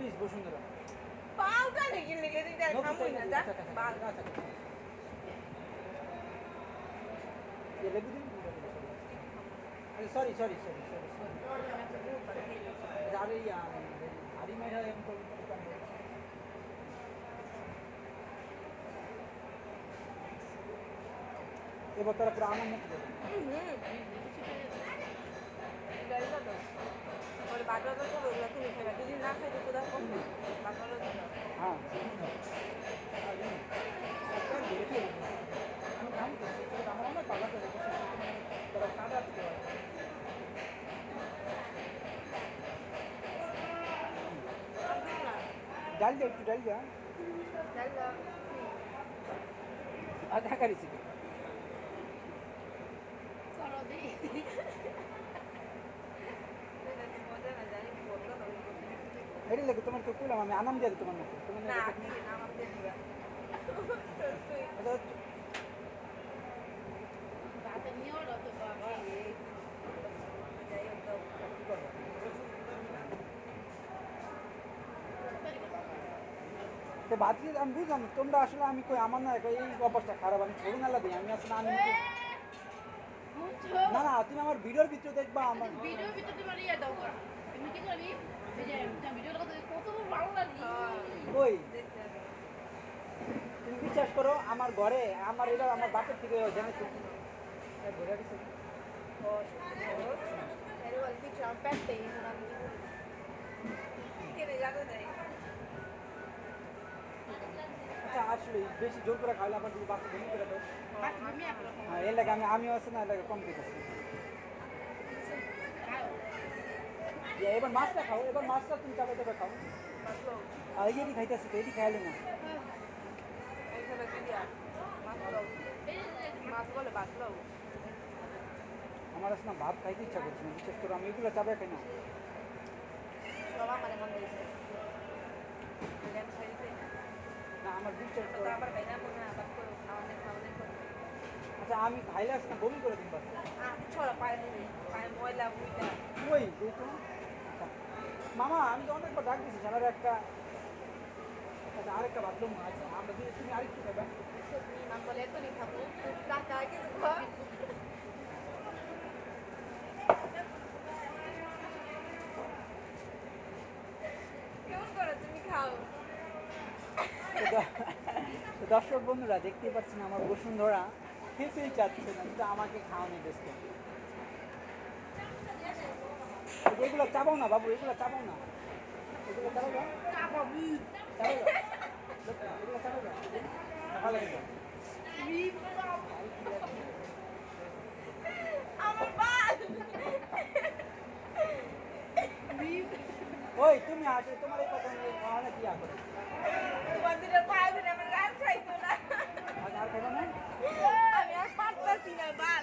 please Bashundhara পাউটা লেগে লেগে দিতে খামই না যা বাল ये लेबू दिन अरे सॉरी सॉरी सॉरी सॉरी अरे यार हरी मेरा हमको ये बता रहा पुराना मत बोलो डरना तो और बात तो बोल रहा तू नहीं खाएगा तुझे ना खाए तो खुदा को बात बोलो हाँ हम काम में पाला तो तेरा कांदा तो डाल दे तू डाल जा डाल लो आधा करी सी करो दे এডি লাগে তোমার তো কইলাম আমি আনাম দিয়ে তোমার মুখে তুমি না কি নাম আপনি দিবা আচ্ছা বাতে নিও না তো বাবা যাই হোক তো কি করব তো বাদ দিয়ে আমি বুঝলাম তোমরা আসলে আমি কই আমার না এই অবস্থা খারাপ আমি ছোট নালা দিই আমি আসলে আমি না না তুমি আমার ভিডিওর ভিতরে দেখবা আমার ভিডিওর ভিতরে তোমার ইয়া দাও করা তুমি কি করবি এই যে ভিডিওটা কত ভালো লাগে কই তুমি বিশ্বাস করো আমার ঘরে আমার এটা আমার বাপের থেকে জানে তো ঘরে দিছে ও এর বল কি চাপ পেতে আমি কেনে জানো যাই আচ্ছা আসলে বেশি জোর করে খাইলে আবার যদি বাচ্চা ঘুমিয়ে পড়ে তো বাস তুমি আপনি হ্যাঁ এর লাগে আমিও আছে না এর লাগে কম দিতেছি এবার মাছটা খাও এবার মাছটা তুমি চাপে চাপে খাও আর এটি খাইতেছি তো এটি খাইলে না এইখানে কি দিয়া মাছ বলে বাতলো আমার আসলে ভাত খাইতে ইচ্ছা করছে না বিশেষ করে আমি এগুলো চাপে খাই না সবা মানে মন দিয়েছে এলেন খাইতে না আমার বিশ্বাস তো করো আবার বাইনা মনে আবার করে খাওয়ানে করে আচ্ছা আমি খাইলে আসলে বমি করে দিন বাস ছড়া পায়ে ময়লা বুইটা ওই এই তো আচ্ছা মামা আমি তো অনেকবার ডাক দিয়েছি সারার একটা আচ্ছা আরেকটা বাথরুম আছে আমরা দিয়ে তুমি আরেকটু খাবে তুমি নাম বলে তো নি খাবো কাকা কি কেমন করে তুমি খাও তো দর্শক বন্ধুরা দেখতেই পাচ্ছেন আমার বসুন্ধরা খেতেই চাচ্ছে না কিন্তু আমাকে খাওয়ানো ব্যস্ত এগুলো চাবাও না বাবু এগুলো চাবাও না এগুলো চাবাও না এগুলো চাবাও না ভালো লাগে আমার বাল ওই তুমি আসো তোমার এই কথা নিয়ে খাওয়ানো কি করে তোমার দুটো পায়ে ধরে আমার রাত খাইতো না আর খাইবা না আমি আর পারতাছি না বাল